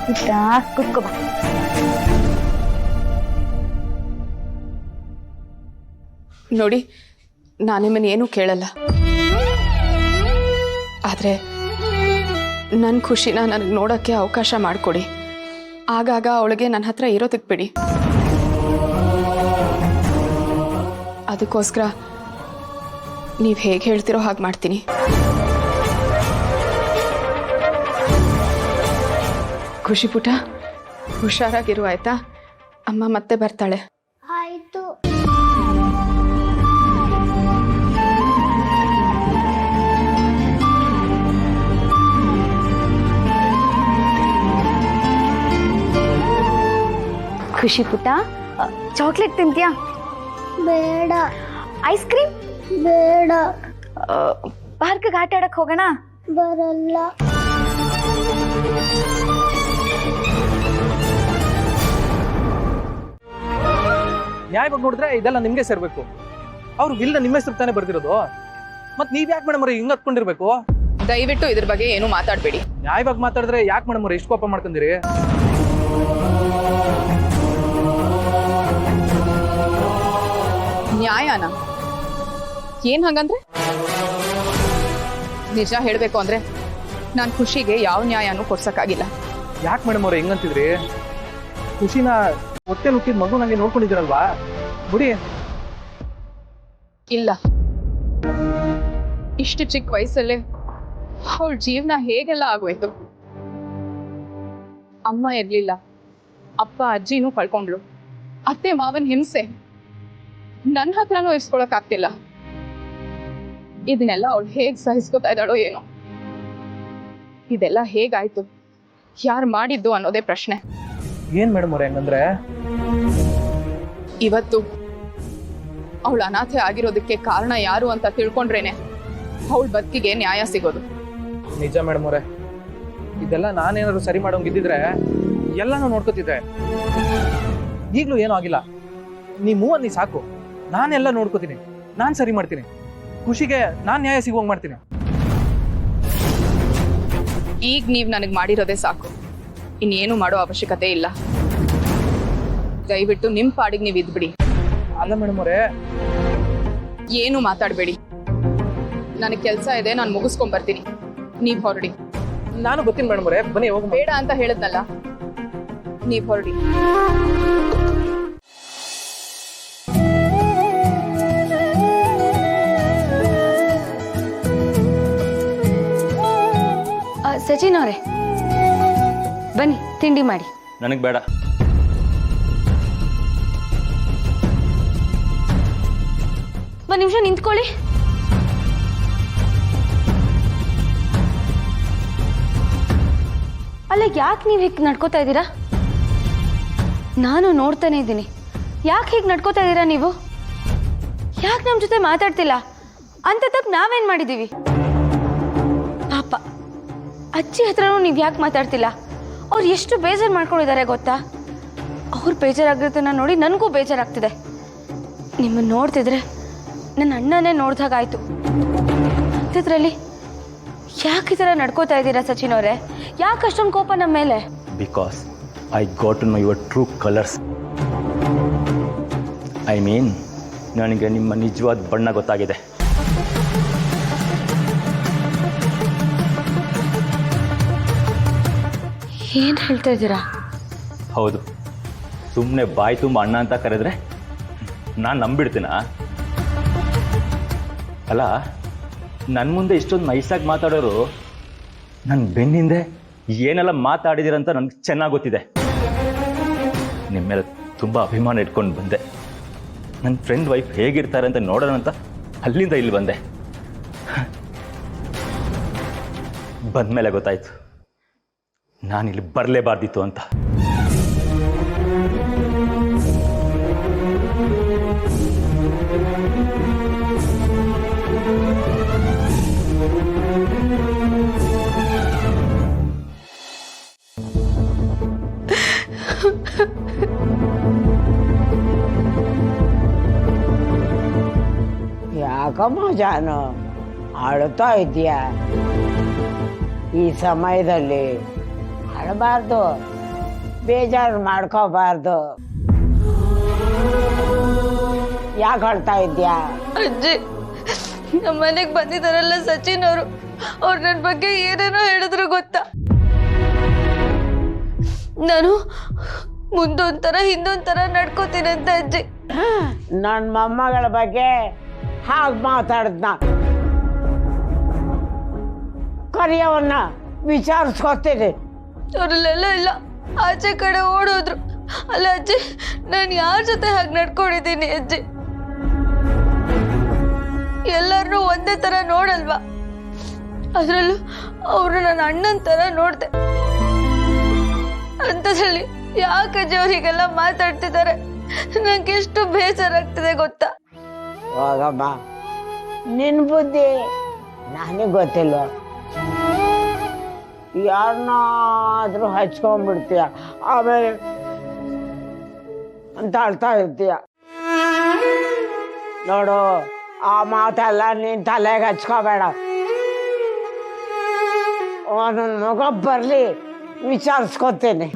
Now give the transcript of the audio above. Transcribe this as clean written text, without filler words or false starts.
ಪುಟ್ಟ ಕುತ್ಕೋ ಬಾ. ನೋಡಿ, ನಾನು ನಿಮ್ಮನ್ನೇನು ಕೇಳಲ್ಲ, ಆದರೆ ನನ್ನ ಖುಷಿನ ನನಗೆ ನೋಡೋಕ್ಕೆ ಅವಕಾಶ ಮಾಡಿಕೊಡಿ. ಆಗಾಗ ಅವಳಿಗೆ ನನ್ನ ಹತ್ರ ಇರೋದಕ್ಕೆ ಬಿಡಿ. ಅದಕ್ಕೋಸ್ಕರ ನೀವು ಹೇಗೆ ಹೇಳ್ತಿರೋ ಹಾಗೆ ಮಾಡ್ತೀನಿ. ಖುಷಿ ಪುಟ, ಹುಷಾರಾಗಿರು ಆಯ್ತಾ? ಅಮ್ಮ ಮತ್ತೆ ಬರ್ತಾಳೆ. ಆಯ್ತು. ಖುಷಿ ಪುಟ್ಟ, ಚಾಕ್ಲೇಟ್ ತಿಂತೀಯಾ? ಬೇಡ. Ice cream? ಬೇಡ. ಪಾರ್ಕ್ಗೆ ಆಟ ಆಡಕ್ ಹೋಗೋಣ? ಬರಲ್ಲ. ನ್ಯಾಯವಾಗಿ ನೋಡಿದ್ರೆ ಇದೆಲ್ಲ ನಿಮ್ಗೆ ಸೇರ್ಬೇಕು. ಅವ್ರು ವಿಲ್ನ ನಿಮ್ಮ ಹೆಸರು ತಾನೇ ಬರ್ದಿರೋದು. ಮತ್ ನೀವ್ ಯಾಕೆ ಮೇಡಮ್ ಅವ್ರೆ ಹಿಂಗ್ ಹತ್ಕೊಂಡಿರ್ಬೇಕು? ದಯವಿಟ್ಟು ಇದ್ರ ಬಗ್ಗೆ ಏನು ಮಾತಾಡಬೇಡಿ. ನ್ಯಾಯವಾಗಿ ಮಾತಾಡಿದ್ರೆ ಯಾಕೆ ಮೇಡಮ್ ಅವ್ರೆ ಇಷ್ಟು ಕೋಪ ಮಾಡ್ಕೊಂಡಿರಿ? ನ್ಯಾಯನ ಏನ್ ಹಂಗಂದ್ರೆ? ನಿಜ ಹೇಳ್ಬೇಕು ಅಂದ್ರೆ ನಾನು ಖುಷಿಗೆ ಯಾವ ನ್ಯಾಯನೂ ಕೊಡ್ಸಕ್ಕಾಗಿಲ್ಲ. ಯಾಕೆ ಮೇಡಮ್ ಅವ್ರೆ ಹೆಂಗಂತಿದ್ರಿ? ಖುಷಿನ ಹೊಟ್ಟೆ ನುಕ್ಕಿದ ಮಗು ನಂಗೆ ನೋಡ್ಕೊಂಡಿದ್ದೀರಲ್ವಾ, ಬಿಡಿ. ಇಲ್ಲ, ಇಷ್ಟು ಚಿಕ್ಕ ವಯಸ್ಸಲ್ಲೇ ಅವಳ ಜೀವನ ಹೇಗೆಲ್ಲ ಆಗೋಯ್ತು. ಅಮ್ಮ ಇರ್ಲಿಲ್ಲ, ಅಪ್ಪ ಅಜ್ಜಿನೂ ಕಳ್ಕೊಂಡ್ಳು, ಅತ್ತೆ ಮಾವನ್ ಹಿಂಸೆ ನನ್ನ ಹತ್ರನೂ ಇಸ್ಕೊಳಕ್ ಆಗ್ತಿಲ್ಲ. ಇದನ್ನೆಲ್ಲ ಅವಳು ಹೇಗ್ ಸಹಿಸ್ಕೊತಾ ಇದ್ದಾಳೋ ಏನೋ. ಇದೆಲ್ಲ ಹೇಗಾಯ್ತು, ಯಾರು ಮಾಡಿದ್ದು ಅನ್ನೋದೇ ಪ್ರಶ್ನೆ. ಏನ್ ಮೇಡಮ್ ಅವ್ರೆ ಹೆಂಗಂದ್ರೆ? ಇವತ್ತು ಅವಳು ಅನಾಥೆ ಆಗಿರೋದಕ್ಕೆ ಕಾರಣ ಯಾರು ಅಂತ ತಿಳ್ಕೊಂಡ್ರೇನೆ ಅವಳ ಬದುಕಿಗೆ ನ್ಯಾಯ ಸಿಗೋದು. ನಿಜ ಮೇಡಮ್ ಅವ್ರೆ, ಇದೆಲ್ಲ ನಾನೇನಾದ್ರು ಸರಿ ಮಾಡೋಂಗಿದ್ದಿದ್ರೆ ಎಲ್ಲಾನು ನೋಡ್ಕೋತಿದ್ದೆ. ಈಗ್ಲೂ ಏನೂ ಆಗಿಲ್ಲ. ನೀ ಸಾಕು, ನಾನೆಲ್ಲ ನೋಡ್ಕೋತೀನಿ, ನಾನ್ ಸರಿ ಮಾಡ್ತೀನಿ. ಖುಷಿಗೆ ನಾನ್ ನ್ಯಾಯ ಸಿಗುವಂಗ್ ಮಾಡ್ತೀನಿ. ಈಗ ನೀವ್ ನನಗ್ ಮಾಡಿರೋದೇ ಸಾಕು, ಇನ್ನೇನು ಮಾಡೋ ಅವಶ್ಯಕತೆ ಇಲ್ಲ. ದಯವಿಟ್ಟು ನಿಮ್ ಪಾಡಿಗೆ ನೀವ್ ಇದ್ಬಿಡಿ. ಅಲ್ಲ ಮೇಡಮ್ ಅವರೇ, ಏನು ಮಾತಾಡ್ಬೇಡಿ. ನನಗೆ ಕೆಲಸ ಇದೆ, ನಾನು ಮುಗಿಸ್ಕೊಂಡ್ ಬರ್ತೀನಿ. ನೀವ್ ಹೊರಡಿ. ನಾನು ಬರ್ತೀನಿ ಮೇಡಮ್ ಅವರೇ, ಬನ್ನಿ ಹೋಗ. ಬೇಡ ಅಂತ ಹೇಳದ್ನಲ್ಲ, ನೀವ್ ಹೊರಡಿ. ಸಚಿನ್ ಅವರೇ ಬನ್ನಿ, ತಿಂಡಿ ಮಾಡಿ. ನನಗೆ ಬೇಡ. ಒಂದ್ ನಿಮಿಷ ನಿಂತ್ಕೊಳ್ಳಿ. ಅಲ್ಲ, ಯಾಕೆ ನೀವು ಹೀಗೆ ನಡ್ಕೋತಾ ಇದ್ದೀರಾ? ನಾನು ನೋಡ್ತಾನೆ ಇದ್ದೀನಿ. ಯಾಕೆ ಹೀಗೆ ನಡ್ಕೋತಾ ಇದ್ದೀರಾ ನೀವು? ಯಾಕೆ ನಮ್ಮ ಜೊತೆ ಮಾತಾಡ್ತಿಲ್ಲ? ಅಂತ ತಪ್ಪು ನಾವೇನ್ ಮಾಡಿದೀವಿ? ಪಾಪ ಅಜ್ಜಿ ಹತ್ರನೂ ನೀವು ಯಾಕೆ ಮಾತಾಡ್ತಿಲ್ಲ? ಅವ್ರು ಎಷ್ಟು ಬೇಜಾರು ಮಾಡ್ಕೊಂಡಿದ್ದಾರೆ ಗೊತ್ತಾ? ಅವ್ರು ಬೇಜಾರಾಗಿರೋದನ್ನ ನೋಡಿ ನನಗೂ ಬೇಜಾರಾಗ್ತಿದೆ. ನಿಮ್ಮನ್ನು ನೋಡ್ತಿದ್ರೆ ನನ್ನ ಅಣ್ಣನೇ ನೋಡ್ದಾಗಾಯ್ತು. ಅಂತಿದ್ರಲ್ಲಿ ಯಾಕೆ ಈ ಥರ ನಡ್ಕೋತಾ ಇದ್ದೀರಾ ಸಚಿನ್ ಅವರೇ? ಯಾಕೆ ಅಷ್ಟೊಂದು ಕೋಪ ನಮ್ಮ ಮೇಲೆ? Because I got to know your true colours. I mean, ನನಗೆ ನಿಮ್ಮ ನಿಜವಾದ ಬಣ್ಣ ಗೊತ್ತಾಗಿದೆ. ಏನು ಹೇಳ್ತಾ ಇದ್ದೀರಾ? ಹೌದು, ಸುಮ್ಮನೆ ಬಾಯಿ ತುಂಬ ಅಣ್ಣ ಅಂತ ಕರೆದ್ರೆ ನಾನು ನಂಬಿಡ್ತೀನಾ? ಅಲ್ಲ, ನನ್ನ ಮುಂದೆ ಇಷ್ಟೊಂದು ನೈಸಾಗಿ ಮಾತಾಡೋರು ನನ್ನ ಬೆನ್ನಿಂದೆ ಏನೆಲ್ಲ ಮಾತಾಡಿದ್ದೀರಂತ ನನಗೆ ಚೆನ್ನಾಗಿ ಗೊತ್ತಿದೆ. ನಿಮ್ಮ ಮೇಲೆ ತುಂಬ ಅಭಿಮಾನ ಇಟ್ಕೊಂಡು ಬಂದೆ. ನನ್ನ ಫ್ರೆಂಡ್ ವೈಫ್ ಹೇಗಿರ್ತಾರೆ ಅಂತ ನೋಡೋಣ ಅಂತ ಅಲ್ಲಿಂದ ಇಲ್ಲಿ ಬಂದೆ. ಬಂದಮೇಲೆ ಗೊತ್ತಾಯ್ತು ನಾನಿಲ್ಲಿ ಬರಲೇಬಾರ್ದಿತ್ತು ಅಂತ. ಯಾಕಮ್ಮ ಜಾನು ಅಳ್ತಾ ಇದೆಯಾ? ಈ ಸಮಯದಲ್ಲಿ ಅಳಬಾರ್ದು. ಬೇಜಾರು ಮಾಡ್ಕೋಬಾರ್ದು. ಯಾಕೆ ಅಳ್ತಾ ಇದ್ಯಾ? ಅಜ್ಜಿ, ನಮ್ಮ ಮನೆಗೆ ಬಂದಿದ್ದಾರಲ್ಲ ಸಚಿನ್ ಅವರು, ಅವ್ರು ನನ್ನ ಬಗ್ಗೆ ಏನೇನೋ ಹೇಳಿದ್ರು ಗೊತ್ತಾ? ನಾನು ಮುಂದೊಂಥರ ಹಿಂದೊಂಥರ ನಡ್ಕೋತೀನಿ ಅಂತ ಅಜ್ಜಿ. ನನ್ನ ಮೊಮ್ಮಗಳ ಬಗ್ಗೆ ಹಾಗೆ ಮಾತಾಡ್ದ. ಕರಿಯವನ್ನ ವಿಚಾರಿಸ್ಕೊತೀನಿ. ಅವರಲ್ಲೆಲ್ಲ ಇಲ್ಲ, ಆಚೆ ಕಡೆ ಓಡೋದ್ರು. ಅಲ್ಲ ಅಜ್ಜಿ, ನಾನು ಯಾರ ಜೊತೆ ಹಾಗೆ ನಡ್ಕೊಂಡಿದ್ದೀನಿ ಅಜ್ಜಿ? ಎಲ್ಲರನ್ನೂ ಒಂದೇ ತರ ನೋಡಲ್ವಾ? ಅದ್ರಲ್ಲೂ ಅವರು ನನ್ನ ಅಣ್ಣನ ತರ ನೋಡ್ದೆ. ಅಂಥದ್ರಲ್ಲಿ ಯಾಕಜ್ಜಿ ಅವ್ರಿಗೆಲ್ಲ ಮಾತಾಡ್ತಿದ್ದಾರೆ? ನಂಗೆ ಎಷ್ಟು ಬೇಸರ ಆಗ್ತಿದೆ ಗೊತ್ತಾ? ಹೋಗಮ್ಮ, ನಿನ್ ಬುದ್ಧಿ ನನಗೆ ಗೊತ್ತಿಲ್ಲ. ಯಾರನ್ನಾದ್ರೂ ಹಚ್ಕೊಂಡ್ಬಿಡ್ತೀಯ, ಆಮೇಲೆ ಅಂತ ಅಳ್ತಾ ಇರ್ತೀಯ. ನೋಡು, ಆ ಮಾತೆಲ್ಲ ನೀನ್ ತಲೆಗೆ ಹಚ್ಕೋಬೇಡ. ಅವನ ಮಗ ಬರ್ಲಿ, ವಿಚಾರಿಸ್ಕೊತೀನಿ.